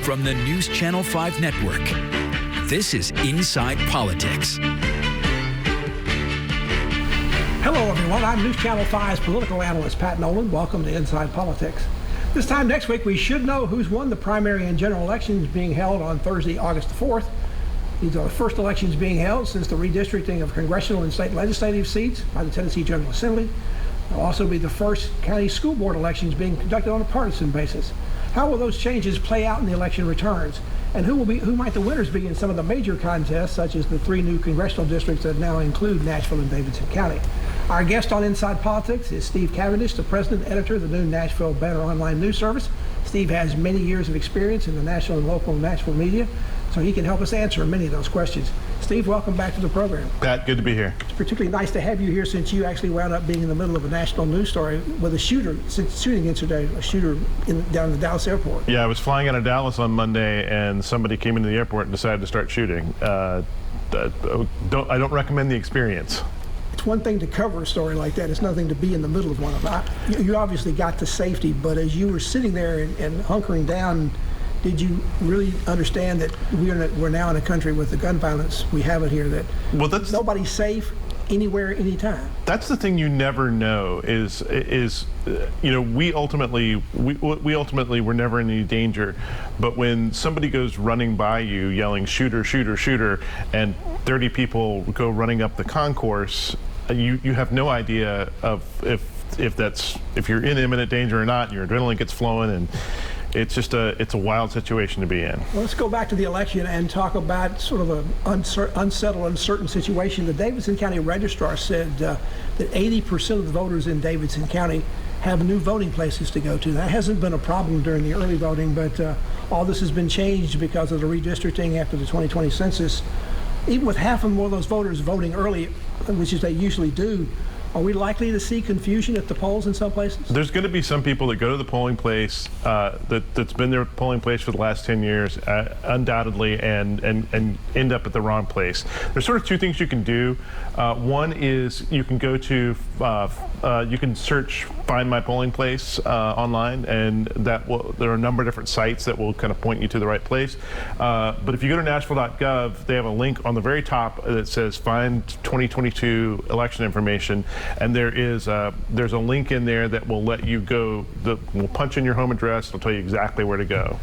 From the News Channel 5 Network, this is Inside Politics. Hello, everyone. I'm News Channel 5's political analyst, Pat Nolan. Welcome to Inside Politics. This time next week, we should know who's won the primary and general elections being held on Thursday, August the 4th. These are the first elections being held since the redistricting of congressional and state legislative seats by the Tennessee General Assembly. They'll also be the first county school board elections being conducted on a partisan basis. How will those changes play out in the election returns? And who might the winners be in some of the major contests, such as the 3 new congressional districts that now include Nashville and Davidson County? Our guest on Inside Politics is Steve Cavendish, the president and editor of the new Nashville Banner online news service. Steve has many years of experience in the national and local Nashville media, so he can help us answer many of those questions. Steve, welcome back to the program. Pat, good to be here. It's particularly nice to have you here since you actually wound up being in the middle of a national news story with a shooting incident, down in the Dallas airport. Yeah, I was flying out of Dallas on Monday, and somebody came into the airport and decided to start shooting. I don't recommend the experience. It's one thing to cover a story like that. It's nothing to be in the middle of one of them. You obviously got to safety, but as you were sitting there and hunkering down, did you really understand that we're now in a country with the gun violence we have it here, that nobody's safe anywhere, anytime? That's the thing you never know is we ultimately were never in any danger, but when somebody goes running by you yelling shooter, shooter, shooter, and 30 people go running up the concourse, you have no idea of if you're in imminent danger or not. Your adrenaline gets flowing, and it's a wild situation to be in. Well, let's go back to the election and talk about sort of an unsettled, uncertain situation. The Davidson County Registrar said that 80% of the voters in Davidson County have new voting places to go to. That hasn't been a problem during the early voting, but all this has been changed because of the redistricting after the 2020 census. Even with half or more of those voters voting early, which is they usually do, are we likely to see confusion at the polls in some places? There's going to be some people that go to the polling place that's been their polling place for the last 10 years, undoubtedly, and end up at the wrong place. There's sort of 2 things you can do. One is you can go to, you can search Find My Polling Place online, and there are a number of different sites that will kind of point you to the right place. But if you go to Nashville.gov, they have a link on the very top that says Find 2022 Election Information. And there's a link in there that will let you go, will punch in your home address, it'll tell you exactly where to go.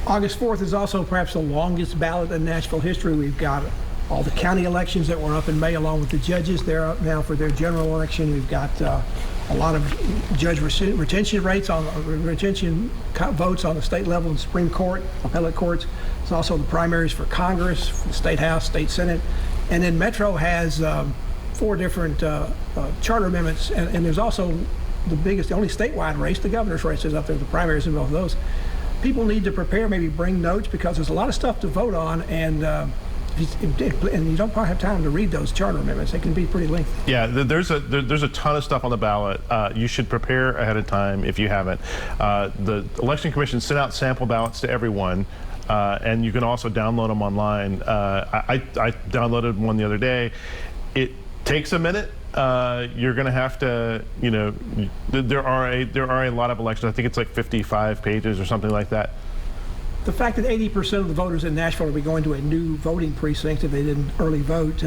August 4th is also perhaps the longest ballot in Nashville history. We've got all the county elections that were up in May, along with the judges. They're up now for their general election. We've got a lot of judge retention votes on the state level and Supreme Court, appellate courts. There's also the primaries for Congress, for the State House, State Senate. And then Metro has 4 different charter amendments, and there's also the only statewide race, the governor's race, is up there, the primaries in both of those. People need to prepare, maybe bring notes, because there's a lot of stuff to vote on, and you don't probably have time to read those charter amendments. They can be pretty lengthy. Yeah, there's a ton of stuff on the ballot. You should prepare ahead of time if you haven't. The Election Commission sent out sample ballots to everyone. And you can also download them online. I downloaded one the other day. It takes a minute. You're going to have to, there are a lot of elections. I think it's like 55 pages or something like that. The fact that 80% of the voters in Nashville will be going to a new voting precinct if they didn't early vote,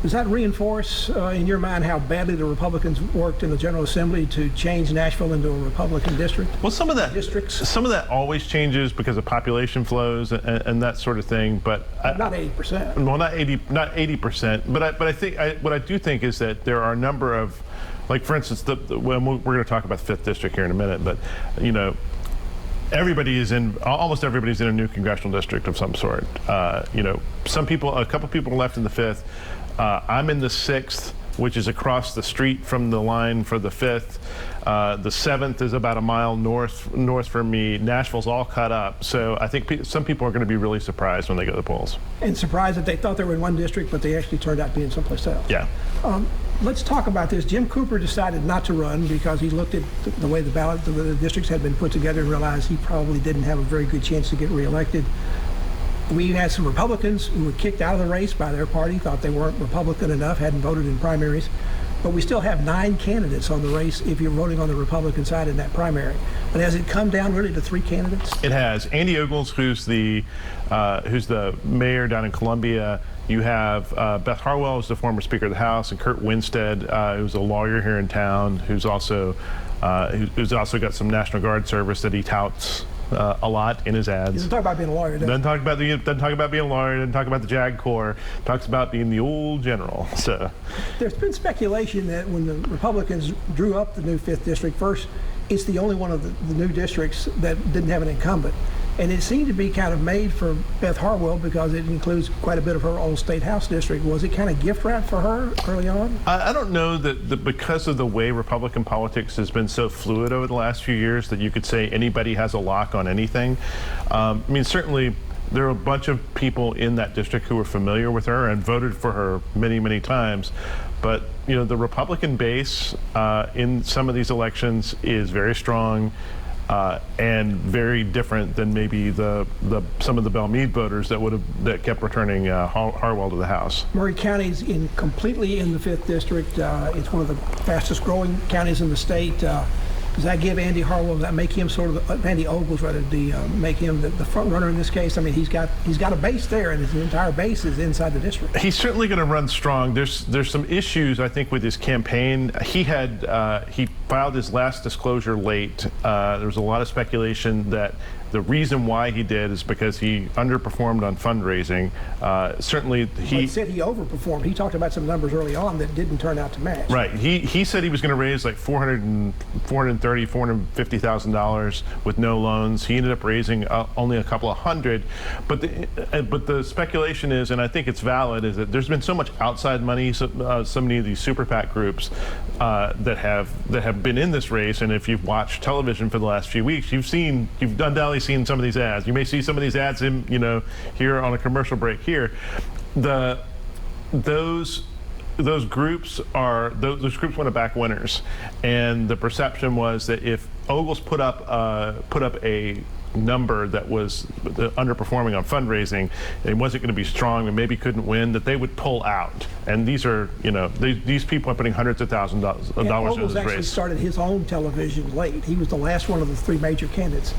does that reinforce in your mind how badly the Republicans worked in the General Assembly to change Nashville into a Republican district? Well, some of that always changes because of population flows and that sort of thing, but not 80%. Well, not 80%. But I think what I do think is that there are a number of, like for instance, we're going to talk about the 5th district here in a minute, but almost everybody's in a new congressional district of some sort. A couple people are left in the 5th. I'm in the 6th, which is across the street from the line for the 5th. The 7th is about a mile north from me. Nashville's all cut up. So I think some people are going to be really surprised when they go to the polls. And surprised that they thought they were in one district, but they actually turned out to be in someplace else. Yeah. Let's talk about this. Jim Cooper decided not to run because he looked at the way the districts had been put together and realized he probably didn't have a very good chance to get reelected. We had some Republicans who were kicked out of the race by their party, thought they weren't Republican enough, hadn't voted in primaries. But we still have 9 candidates on the race if you're voting on the Republican side in that primary. But has it come down really to 3 candidates? It has. Andy Ogles, who's the mayor down in Columbia. You have Beth Harwell, who's the former Speaker of the House, and Kurt Winstead, who's a lawyer here in town, who's also got some National Guard service that he touts a lot in his ads. He doesn't talk about being a lawyer. Doesn't talk about being a lawyer. Doesn't talk about the JAG Corps. Talks about being the old general. So there's been speculation that when the Republicans drew up the new 5th district, first, it's the only one of the new districts that didn't have an incumbent. And it seemed to be kind of made for Beth Harwell because it includes quite a bit of her old state house district. Was it kind of gift wrap for her early on? I don't know that because of the way Republican politics has been so fluid over the last few years that you could say anybody has a lock on anything. I mean, certainly there are a bunch of people in that district who were familiar with her and voted for her many, many times. But, you know, the Republican base in some of these elections is very strong. And very different than maybe some of the Belle-Meade voters that kept returning Harwell to the House. Murray County's completely in the 5th district. It's one of the fastest growing counties in the state. Does that give Andy Harwell, does that make him sort of Andy Ogles rather, make him the front runner in this case? I mean, he's got a base there, and his entire base is inside the district. He's certainly going to run strong. There's some issues, I think, with his campaign. He filed his last disclosure late. There was a lot of speculation that the reason why he did is because he underperformed on fundraising. Certainly, he said he overperformed. He talked about some numbers early on that didn't turn out to match. Right. He said he was going to raise like $450,000 with no loans. He ended up raising only a couple of hundred. But the speculation is, and I think it's valid, is that there's been so much outside money. So many of these super PAC groups that have been in this race, and if you've watched television for the last few weeks, you've undoubtedly seen some of these ads. You may see some of these ads in, here on a commercial break here. Those groups want to back winners, and the perception was that if Ogles put up a number that was underperforming on fundraising, it wasn't going to be strong and maybe couldn't win, that they would pull out. And these are, these people are putting hundreds of thousands of dollars into this race. Ogles actually started his own television late. He was the last one of the 3 major candidates.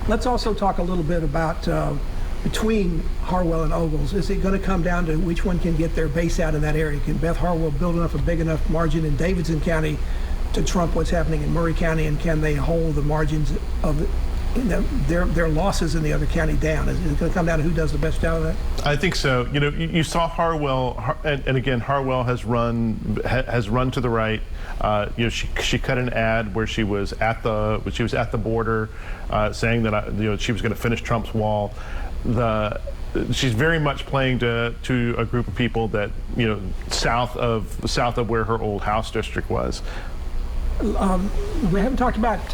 Let's also talk a little bit about between Harwell and Ogles. Is it going to come down to which one can get their base out in that area? Can Beth Harwell build a big enough margin in Davidson County to trump what's happening in Murray County, and can they hold the margins of their losses in the other county down? Is it going to come down to who does the best job of that? I think so. You saw Harwell, and again, Harwell has run to the right. She cut an ad where she was at the border, saying that she was going to finish Trump's wall. She's very much playing to a group of people that south of where her old House district was. We haven't talked about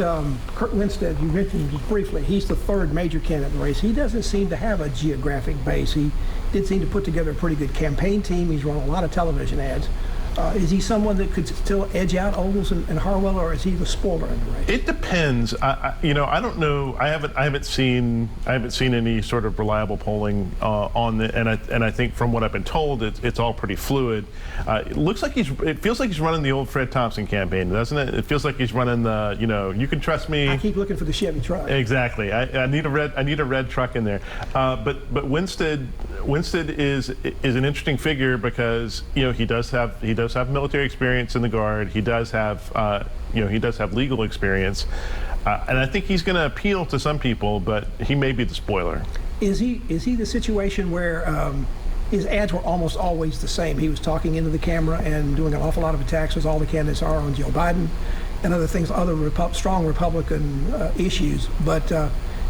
Kurt Winstead. You mentioned just briefly. He's the 3rd major candidate in the race. He doesn't seem to have a geographic base. He did seem to put together a pretty good campaign team. He's run a lot of television ads. Is he someone that could still edge out Ogles and Harwell, or is he the spoiler in the race? It depends. I don't know. I haven't seen any sort of reliable polling on the, and I think from what I've been told, it's all pretty fluid. It feels like he's running the old Fred Thompson campaign, doesn't it? It feels like he's running the, you can trust me. I keep looking for the Chevy truck. Exactly. I need a red truck in there. But Winstead is an interesting figure because he does have military experience in the Guard. He does have legal experience, and I think he's going to appeal to some people, but he may be the spoiler. Is he the situation where his ads were almost always the same? He was talking into the camera and doing an awful lot of attacks, as all the candidates are, on Joe Biden and other things, strong Republican issues, but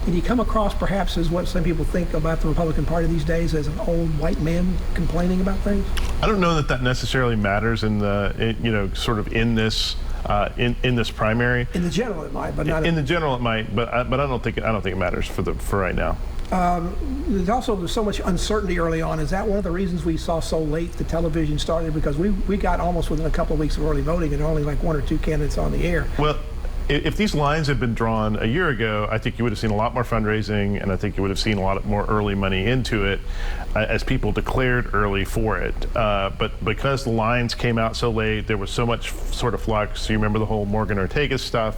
did he come across perhaps as what some people think about the Republican Party these days, as an old white man complaining about things? I don't know that necessarily matters in this primary. In the general, it might, but not in the general it might. But I don't think it matters for right now. There's so much uncertainty early on. Is that one of the reasons we saw so late the television started? Because we got almost within a couple of weeks of early voting and only like 1 or 2 candidates on the air. Well, if these lines had been drawn a year ago, I think you would have seen a lot more fundraising, and I think you would have seen a lot more early money into it as people declared early for it. But because the lines came out so late, there was so much sort of flux. You remember the whole Morgan Ortega stuff.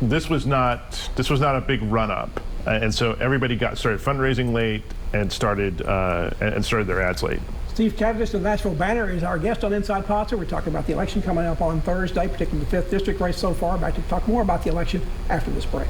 this was not a big run up, and so everybody started fundraising late and started their ads late. Steve Cavendish of the Nashville Banner is our guest on Inside Politics. We're talking about the election coming up on Thursday, particularly the 5th district race so far. Back to talk more about the election after this break.